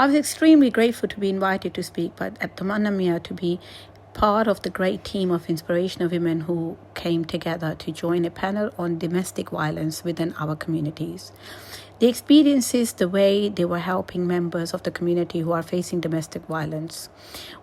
I was extremely grateful to be invited to speak, but at Tamanna Mia to be part of the great team of inspirational women who came together to join a panel on domestic violence within our communities. The experiences, the way they were helping members of the community who are facing domestic violence.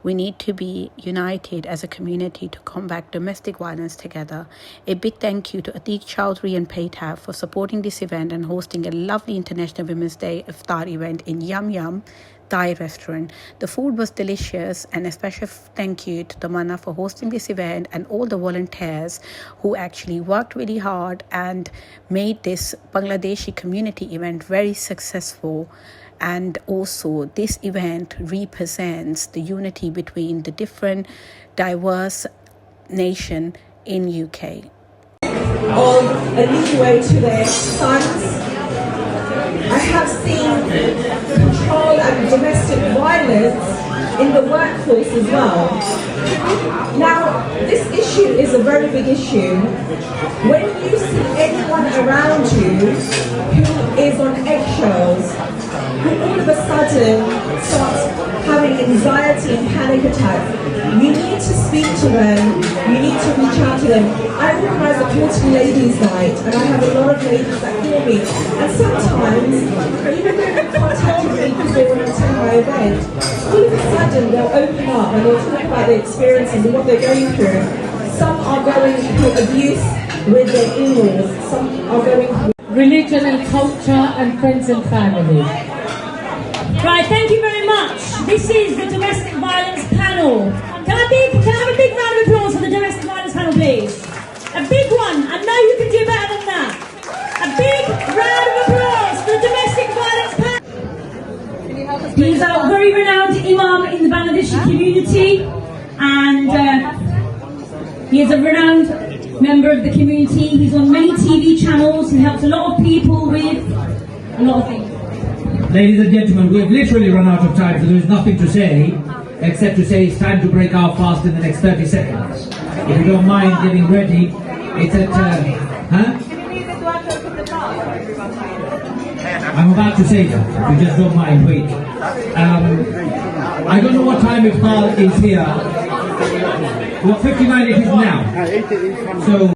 We need to be united as a community to combat domestic violence together. A big thank you to Atiq Chowdhury and Paytab for supporting this event and hosting a lovely International Women's Day Iftar event in Yum Yum Thai restaurant. The food was delicious, and a special thank you to Tamanna for hosting this event and all the volunteers who actually worked really hard and made this Bangladeshi community event very successful. And also this event represents the unity between the different diverse nation in UK. On a new way to their sons. I have seen control and domestic violence in the workforce as well. Now, this issue is a very big issue. When you see anyone around you who is on eggshells, who all of a sudden starts having anxiety and panic attacks, you need to speak to them, you need to reach out to them. I organise a Portugal Ladies Night, and I have a lot of ladies that call me, and sometimes, even though they've contacted me because they want to attend my event, all of a sudden they'll open up and they'll talk about their experiences and what they're going through. Some are going through abuse with their in-laws, some are going through religion and culture and friends and family. Right, thank you very much. This is the domestic violence panel. Can I have a big round of applause for the domestic violence panel, please? A big one. I know you can do better than that. A big round of applause for the domestic violence panel. He's a very renowned imam in the Bangladeshi community, and he is a renowned member of the community. He's on many TV channels. He helps a lot of people with a lot of things. Ladies and gentlemen, we've literally run out of time, so there is nothing to say, except to say it's time to break our fast in the next 30 seconds. If you don't mind getting ready, it's at, I'm about to say that, if you just don't mind, wait. I don't know what time Iftar is here. What, 59 it is now. So.